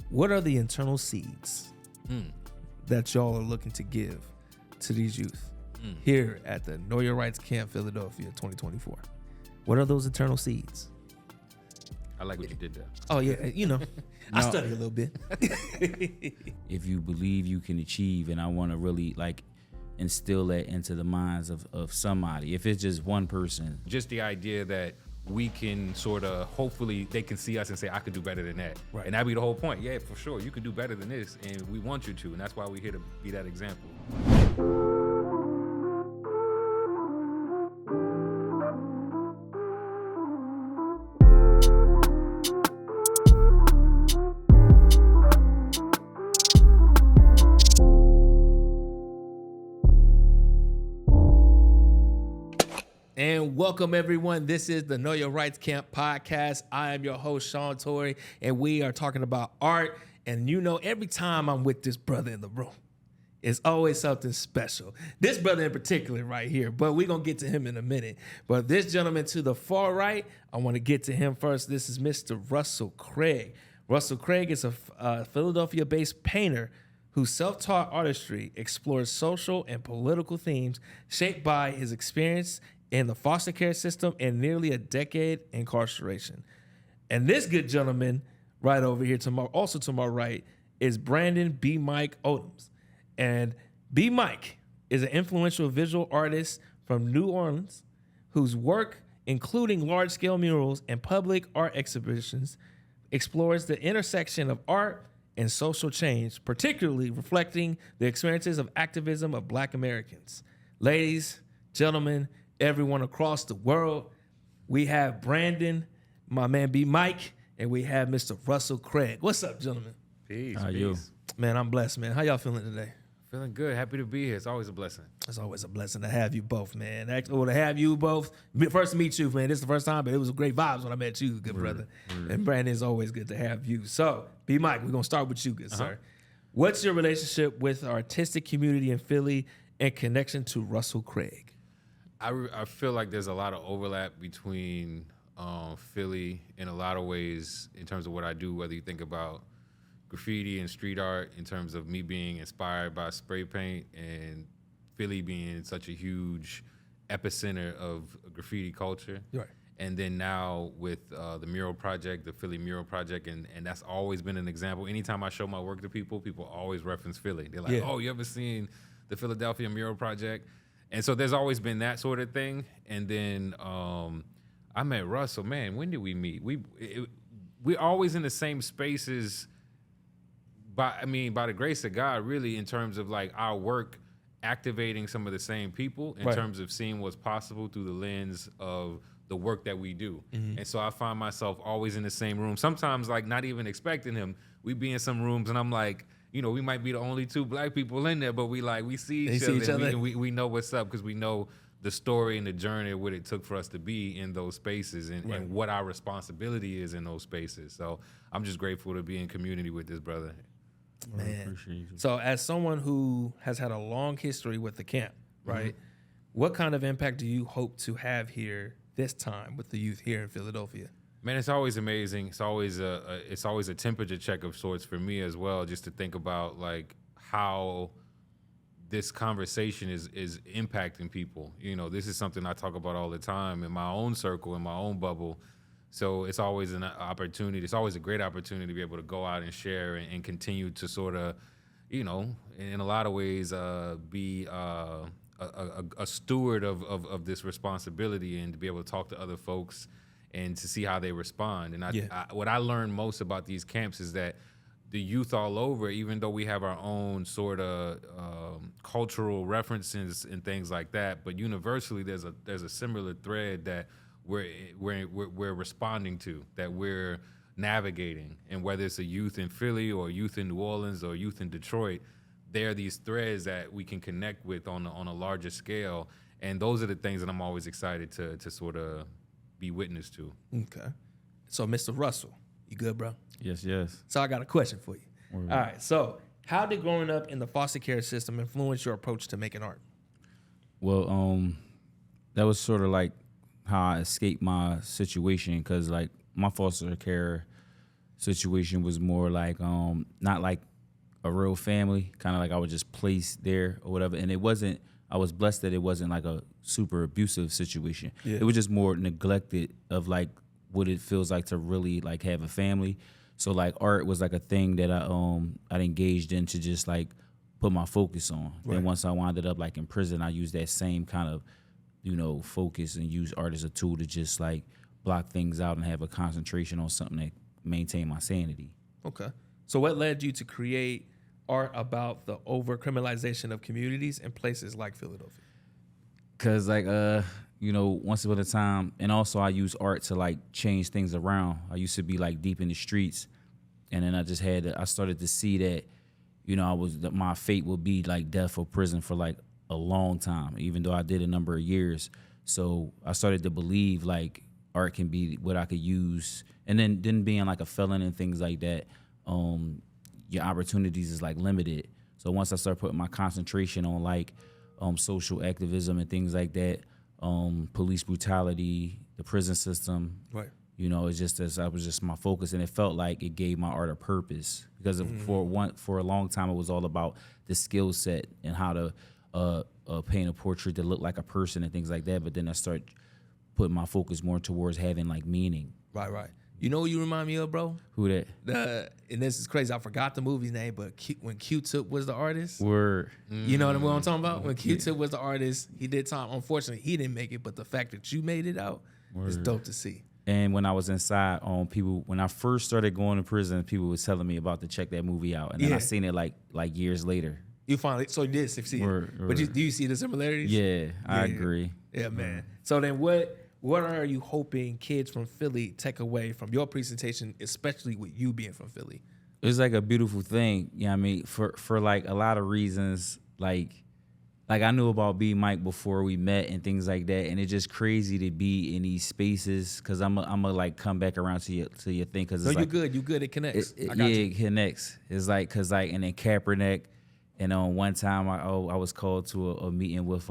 what are the internal seeds that y'all are looking to give to these youth here at the Know Your Rights Camp Philadelphia 2024? What are those internal seeds? I like what you did there. Oh, yeah. You know, I study a little bit. If you believe you can achieve, and I want to really like instill that into the minds of somebody, if it's just one person. Just the idea that we can sort of, hopefully they can see us and say, I could do better than that. Right. And that'd be the whole point. Yeah, for sure. You can do better than this, and we want you to. And that's why we're here to be that example. And welcome, everyone. This is the Know Your Rights Camp podcast. I am your host, Sean Tory, and we are talking about art. And you know, every time I'm with this brother in the room, it's always something special. This brother in particular right here, but we're going to get to him in a minute. But this gentleman to the far right, I want to get to him first. This is Mr. Russell Craig. Russell Craig is a Philadelphia-based painter whose self-taught artistry explores social and political themes shaped by his experience in the foster care system and nearly a decade incarceration. And this good gentleman right over here, also to my right, is Brandan BMike Odums. And BMike is an influential visual artist from New Orleans whose work, including large-scale murals and public art exhibitions, explores the intersection of art and social change, particularly reflecting the experiences of activism of Black Americans. Ladies, gentlemen, everyone across the world, we have Brandan, my man BMike, and we have Mr. Russell Craig. What's up, gentlemen? Peace. How peace. you? Man, I'm blessed, man. How y'all feeling today? Feeling good. Happy to be here. It's always a blessing. It's always a blessing to have you both, man. Actually, to have you both. First to meet you, man. This is the first time, but it was great vibes when I met you, good brother. And Brandan, it's always good to have you. So, BMike, we're going to start with you, good sir. What's your relationship with the artistic community in Philly and connection to Russell Craig? I feel like there's a lot of overlap between Philly in a lot of ways in terms of what I do, whether you think about graffiti and street art, in terms of me being inspired by spray paint and Philly being such a huge epicenter of graffiti culture. Right. And then now with the mural project, the Philly Mural Project, and that's always been an example. Anytime I show my work to people, people always reference Philly. They're like, oh, you ever seen the Philadelphia Mural Project? And so there's always been that sort of thing. And then I met Russell. Man, when did we meet? We're always in the same spaces by the grace of God, really, in terms of like our work activating some of the same people in terms of seeing what's possible through the lens of the work that we do. And so I find myself always in the same room, sometimes like not even expecting him. We be in some rooms and I'm like, you know, we might be the only two Black people in there, but we see each other. And we know what's up because we know the story and the journey of what it took for us to be in those spaces and what our responsibility is in those spaces. So I'm just grateful to be in community with this brother. Man. So as someone who has had a long history with the camp, right, what kind of impact do you hope to have here this time with the youth here in Philadelphia? Man, it's always amazing. It's always a temperature check of sorts for me as well, just to think about like how this conversation is impacting people. You know, this is something I talk about all the time in my own circle, in my own bubble. So it's always an opportunity. It's always a great opportunity to be able to go out and share and continue to sort of, you know, in a lot of ways, be a steward of this responsibility and to be able to talk to other folks and to see how they respond. And what I learned most about these camps is that the youth all over, even though we have our own sort of cultural references and things like that, but universally there's a similar thread that we're responding to, that we're navigating. And whether it's a youth in Philly or youth in New Orleans or youth in Detroit, there are these threads that we can connect with on a larger scale. And those are the things that I'm always excited to sort of be witness to. Okay. So, Mr. Russell, you good, bro? Yes. So I got a question for you. All right. So how did growing up in the foster care system influence your approach to making art? Well, that was sort of like how I escaped my situation, because like my foster care situation was more like not like a real family, kind of like I was just placed there or whatever. And it wasn't. I was blessed that it wasn't like a super abusive situation. Yeah. It was just more neglected of like what it feels like to really like have a family. So like art was like a thing that I engaged in to just like put my focus on. Right. And once I wound up like in prison, I used that same kind of, focus and use art as a tool to just like block things out and have a concentration on something that maintain my sanity. Okay. So what led you to create art about the over-criminalization of communities in places like Philadelphia? Cause like once upon a time, and also I use art to like change things around. I used to be like deep in the streets, and then I started to see that, my fate would be like death or prison for like a long time, even though I did a number of years. So I started to believe like art can be what I could use, and then being like a felon and things like that, your opportunities is like limited. So once I started putting my concentration on like social activism and things like that, police brutality, the prison system, right? It's just that was just my focus, and it felt like it gave my art a purpose because for a long time it was all about the skill set and how to paint a portrait that looked like a person and things like that. But then I started putting my focus more towards having like meaning. Right. You know what you remind me of, bro? Who that? And this is crazy. I forgot the movie's name, but when Q-Tip was the artist. Word. You know what I'm talking about? When Q-Tip was the artist, he did time. Unfortunately, he didn't make it, but the fact that you made it out is dope to see. And when I was inside, when I first started going to prison, people was telling me about to check that movie out. And then I seen it like years later. You finally, so you did succeed. But do you see the similarities? Yeah, I agree. Yeah, man. So then what are you hoping kids from Philly take away from your presentation, especially with you being from Philly? It's like a beautiful thing. I mean, for like a lot of reasons, like I knew about BMike before we met and things like that, and it's just crazy to be in these spaces because I'm a like come back around to your thing because it's you good. It connects. It connects. It's like because like and then Kaepernick, and one time I was called to a meeting with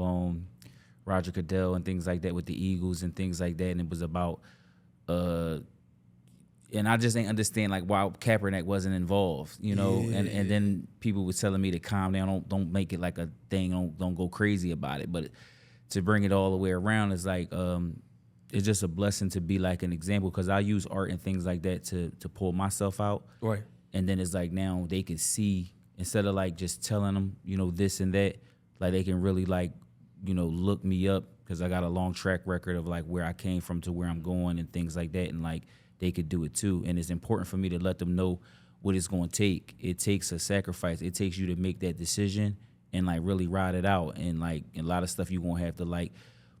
Roger Goodell and things like that with the Eagles and things like that, and it was about and I just ain't understand like why Kaepernick wasn't involved, and then people were telling me to calm down, don't make it like a thing, don't go crazy about it. But to bring it all the way around is like it's just a blessing to be like an example because I use art and things like that to pull myself out. Right. And then it's like now they can see instead of like just telling them, this and that, like they can really like, look me up because I got a long track record of like where I came from to where I'm going and things like that. And like, they could do it too. And it's important for me to let them know what it's going to take. It takes a sacrifice. It takes you to make that decision and like really ride it out. And like a lot of stuff you're going to have to like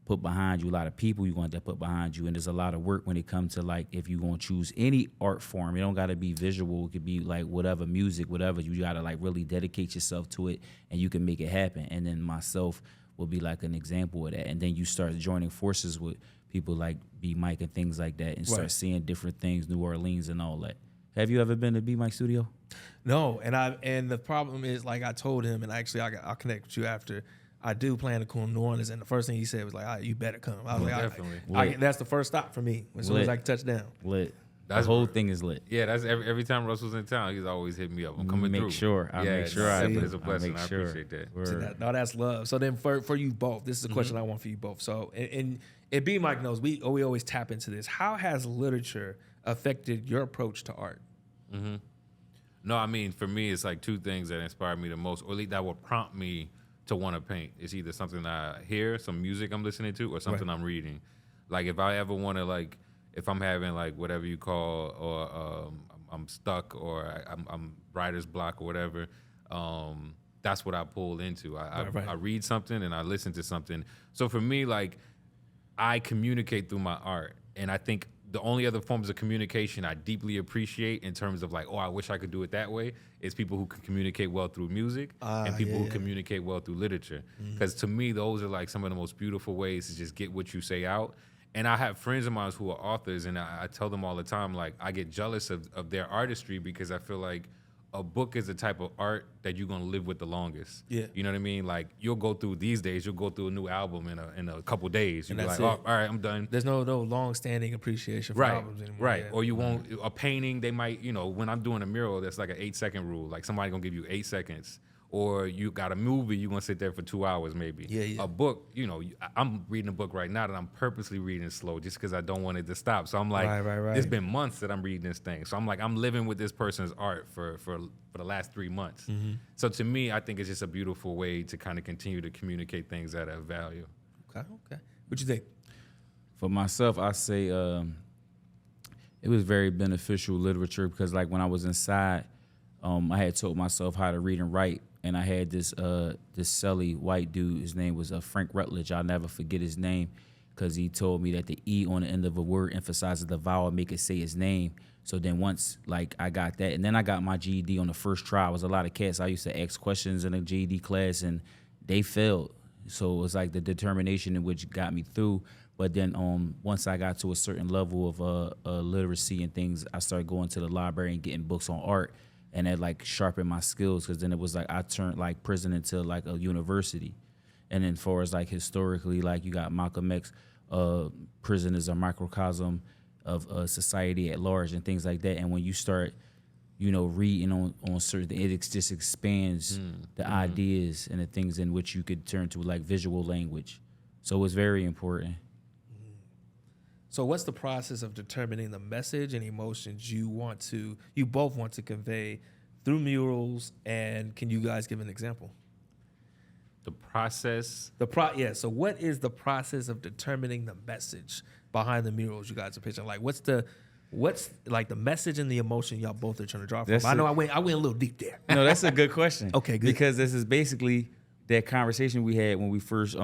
put behind you. A lot of people you're going to have to put behind you. And there's a lot of work when it comes to like if you're going to choose any art form. It don't got to be visual. It could be like whatever, music, whatever. You got to like really dedicate yourself to it and you can make it happen. And then myself will be like an example of that. And then you start joining forces with people like BMike and things like that and start seeing different things, New Orleans and all that. Have you ever been to BMike studio? No, and the problem is like I told him, and actually I'll connect with you after. I do plan to come to New Orleans, and the first thing he said was like, you better come. I was like, definitely. That's the first stop for me as soon as I can touch down. Lit. The whole thing is lit. Yeah, that's every time Russell's in town, he's always hitting me up. I'm coming through. Make sure I it's a blessing. I appreciate that. No, that's love. So then for you both, this is a question I want for you both. So and BMike knows we always tap into this. How has literature affected your approach to art? Mm-hmm. No, I mean for me, it's like two things that inspire me the most, or at least that will prompt me to want to paint. It's either something I hear, some music I'm listening to, or something I'm reading. Like if I ever want to like. If I'm having like whatever you call, or I'm stuck, or I'm writer's block or whatever, that's what I pull into. I read something and I listen to something. So for me, like I communicate through my art, and I think the only other forms of communication I deeply appreciate in terms of like, I wish I could do it that way, is people who can communicate well through music and people who communicate well through literature. Because to me, those are like some of the most beautiful ways to just get what you say out. And I have friends of mine who are authors, and I tell them all the time, like, I get jealous of their artistry because I feel like a book is the type of art that you're gonna live with the longest. Yeah. You know what I mean? Like you'll go through these days, you'll go through a new album in a couple days. You'll be like, oh, all right, I'm done. There's no long-standing appreciation for albums anymore. Right. Yeah. Or you won't a painting, they might, when I'm doing a mural, that's like an 8-second rule. Like somebody gonna give you 8 seconds. Or you got a movie, you're gonna sit there for 2 hours maybe. Yeah. A book, I'm reading a book right now that I'm purposely reading slow just because I don't want it to stop. So I'm like, Right. it's been months that I'm reading this thing. So I'm like, I'm living with this person's art for the last 3 months. Mm-hmm. So to me, I think it's just a beautiful way to kind of continue to communicate things that have value. Okay. What you think? For myself, I say it was very beneficial literature because like when I was inside, I had taught myself how to read and write. And I had this silly white dude. His name was Frank Rutledge. I'll never forget his name because he told me that the E on the end of a word emphasizes the vowel, make it say his name. So then once like I got that, and then I got my GED on the first try. It was a lot of cats I used to ask questions in a GED class, and they failed. So it was like the determination in which got me through. But then once I got to a certain level of literacy and things, I started going to the library and getting books on art. And that like sharpened my skills because then it was like I turned like prison into like a university. And then far as like historically, like you got Malcolm X, prison is a microcosm of society at large and things like that. And when you start, reading on certain, it just expands the ideas and the things in which you could turn to like visual language. So it's very important. So what's the process of determining the message and emotions you both want to convey through murals? And can you guys give an example? The process? So what is the process of determining the message behind the murals you guys are pitching? Like what's like the message and the emotion y'all both are trying to draw from? I know I went a little deep there. No, that's a good question. Okay, good. Because this is basically that conversation we had when we first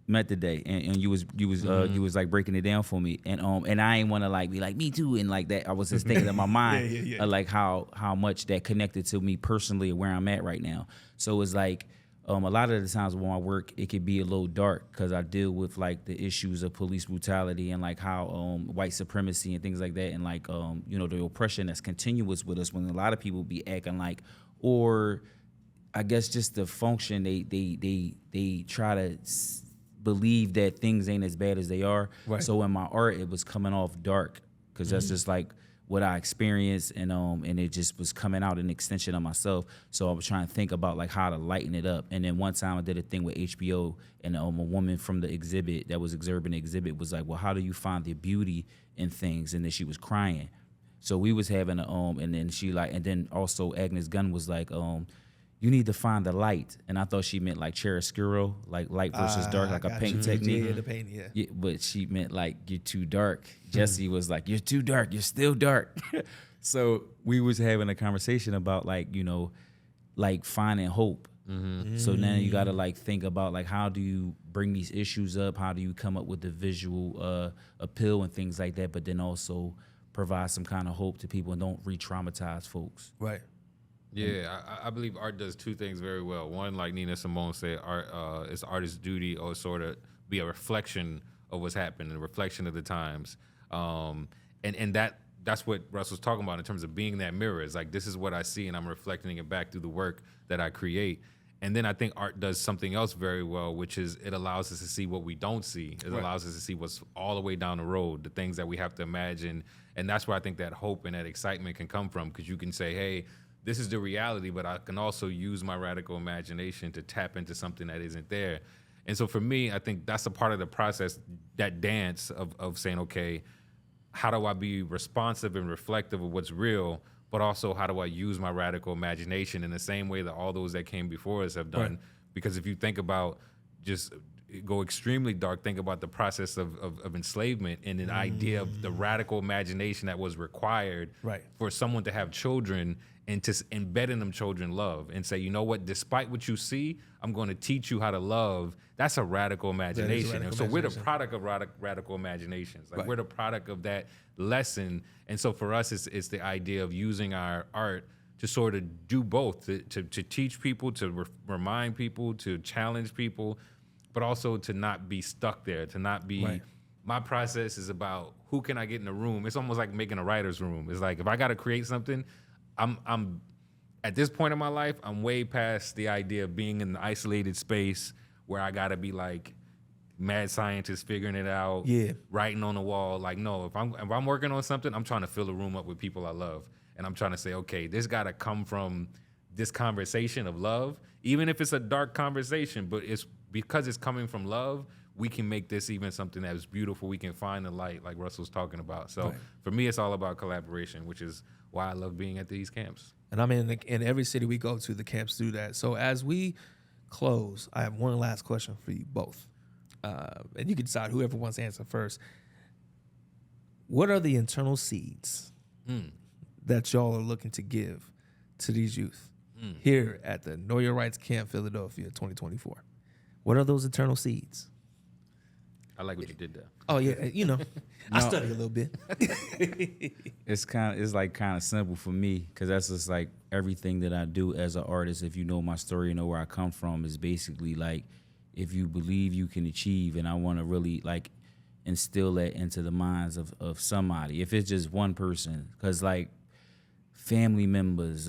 met today, and you was like breaking it down for me, and I ain't want to like be like me too, and like that. I was just thinking in my mind like how much that connected to me personally and where I'm at right now. So it's like a lot of the times when I work, it could be a little dark because I deal with like the issues of police brutality and like how white supremacy and things like that, and like the oppression that's continuous with us when a lot of people be acting like, or I guess just the function they try to believe that things ain't as bad as they are. Right. So in my art, it was coming off dark because that's just like what I experienced, and it just was coming out an extension of myself. So I was trying to think about like how to lighten it up. And then one time I did a thing with HBO, and a woman from the exhibit that was observing the exhibit was like, well, how do you find the beauty in things? And then she was crying. So we was having and then she like, and then also Agnes Gunn was like, you need to find the light. And I thought she meant like chiaroscuro, like light versus dark, like a paint technique. Yeah, the paint, yeah. But she meant like, you're too dark. Jesse was like, you're too dark, you're still dark. So we was having a conversation about like, like finding hope. So now you gotta like think about like, how do you bring these issues up? How do you come up with the visual appeal and things like that, but then also provide some kind of hope to people and don't re-traumatize folks. Right. Yeah, I believe art does two things very well. One, like Nina Simone said, art it's artist's duty or sort of be a reflection of what's happening, a reflection of the times. And that's what Russell's talking about in terms of being that mirror. It's like, this is what I see, and I'm reflecting it back through the work that I create. And then I think art does something else very well, which is it allows us to see what we don't see. It allows us to see what's all the way down the road, the things that we have to imagine. And that's where I think that hope and that excitement can come from, because you can say, hey, this is the reality, but I can also use my radical imagination to tap into something that isn't there. And so for me, I think that's a part of the process, that dance of saying, okay, how do I be responsive and reflective of what's real, but also how do I use my radical imagination in the same way that all those that came before us have done? Right. Because if you think about, just go extremely dark, think about the process of enslavement and an idea of the radical imagination that was required for someone to have children and to embed in them children love and say, you know what, despite what you see, I'm going to teach you how to love. That's a radical imagination. And so we're the product of radical imaginations. Like we're the product of that lesson. And so for us, it's the idea of using our art to sort of do both, to teach people, to remind people, to challenge people, but also to not be stuck there, to not be, my process is about who can I get in a room. It's almost like making a writer's room. It's like, if I got to create something, I'm at this point in my life, I'm way past the idea of being in an isolated space where I gotta be like mad scientist figuring it out, writing on the wall. Like, no, if I'm working on something, I'm trying to fill the room up with people I love. And I'm trying to say, okay, this gotta come from this conversation of love, even if it's a dark conversation, but it's because it's coming from love, we can make this even something that is beautiful. We can find the light like Russell's talking about. So for me, it's all about collaboration, which is why I love being at these camps. And I mean, in every city we go to, the camps do that. So as we close, I have one last question for you both. And you can decide whoever wants to answer first. What are the internal seeds that y'all are looking to give to these youth here at the Know Your Rights Camp Philadelphia 2024? What are those internal seeds? I like what you did there. Oh yeah, you know, I study a little bit. It's kind of simple for me, because that's just like everything that I do as an artist. If you know my story, you know where I come from, is basically like, if you believe you can achieve, and I want to really like instill that into the minds of somebody. If it's just one person, because like family members,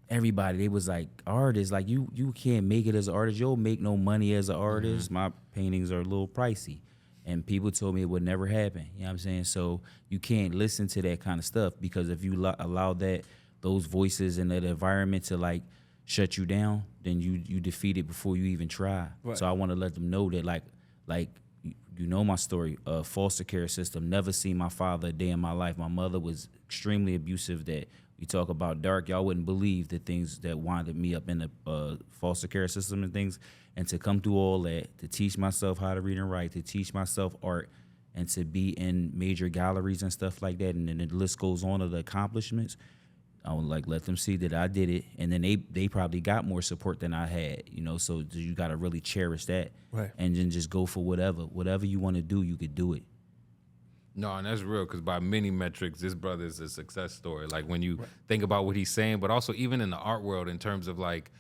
everybody, they was like, artists, like you can't make it as an artist. You'll make no money as an artist. My paintings are a little pricey. And people told me it would never happen. You know what I'm saying? So you can't listen to that kind of stuff, because if you allow those voices in that environment to like shut you down, then you defeat it before you even try. Right. So I want to let them know that like you know my story. Foster care system, never seen my father a day in my life. My mother was extremely abusive. That you talk about dark, y'all wouldn't believe the things that winded me up in the foster care system and things. And to come through all that, to teach myself how to read and write, to teach myself art, and to be in major galleries and stuff like that, and then the list goes on of the accomplishments, I would like let them see that I did it. And then they probably got more support than I had, you know, so you got to really cherish that. Right. And then just go for whatever you want to do, you could do it. No, and that's real, because by many metrics, this brother is a success story. Like when you think about what he's saying, but also even in the art world, in terms of like,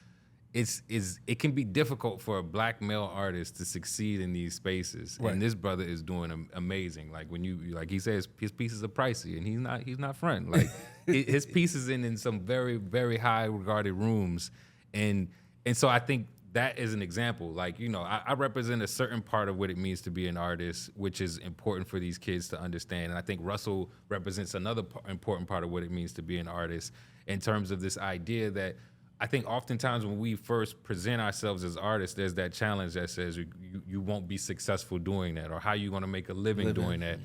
it can be difficult for a black male artist to succeed in these spaces, and this brother is doing amazing. Like when you like he says his pieces are pricey, and he's not front. Like his pieces in some very, very high regarded rooms, and so I think that is an example. Like, you know, I represent a certain part of what it means to be an artist, which is important for these kids to understand, and I think Russell represents another important part of what it means to be an artist, in terms of this idea that I think oftentimes when we first present ourselves as artists, there's that challenge that says you won't be successful doing that, or how you going to make a living doing that.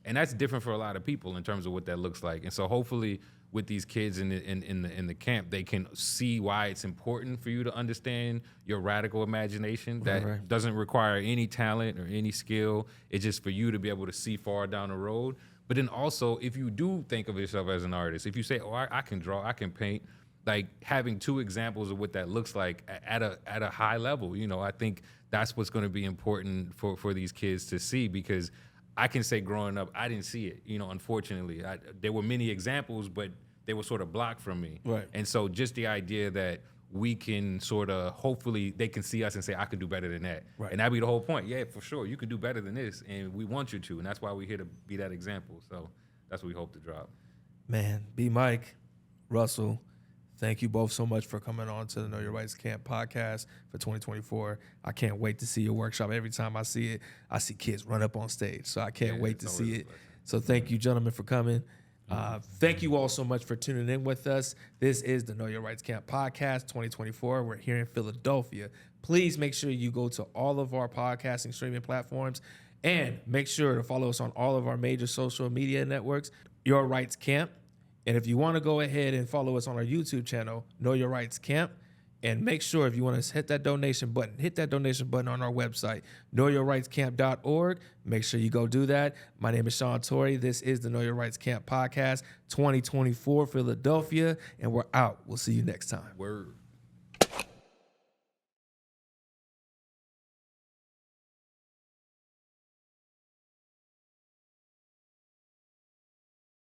And that's different for a lot of people in terms of what that looks like. And so hopefully with these kids in the camp, they can see why it's important for you to understand your radical imagination that doesn't require any talent or any skill. It's just for you to be able to see far down the road. But then also, if you do think of yourself as an artist, if you say, oh, I can draw, I can paint, like having two examples of what that looks like at a high level, you know, I think that's what's going to be important for these kids to see, because I can say growing up, I didn't see it, you know, unfortunately. There were many examples, but they were sort of blocked from me. Right. And so just the idea that we can sort of, hopefully they can see us and say, I could do better than that. Right. And that'd be the whole point. Yeah, for sure, you can do better than this, and we want you to, and that's why we're here to be that example. So that's what we hope to drop. Man, BMike, Russell, thank you both so much for coming on to the Know Your Rights Camp podcast for 2024. I can't wait to see your workshop. Every time I see it, I see kids run up on stage. So I can't wait to see it. So thank you, gentlemen, for coming. Thank you all so much for tuning in with us. This is the Know Your Rights Camp podcast 2024. We're here in Philadelphia. Please make sure you go to all of our podcasting streaming platforms, and make sure to follow us on all of our major social media networks, Your Rights Camp. And if you want to go ahead and follow us on our YouTube channel, Know Your Rights Camp, and make sure if you want to hit that donation button on our website, knowyourrightscamp.org. Make sure you go do that. My name is Sean Tory. This is the Know Your Rights Camp podcast 2024 Philadelphia, and we're out. We'll see you next time. Word.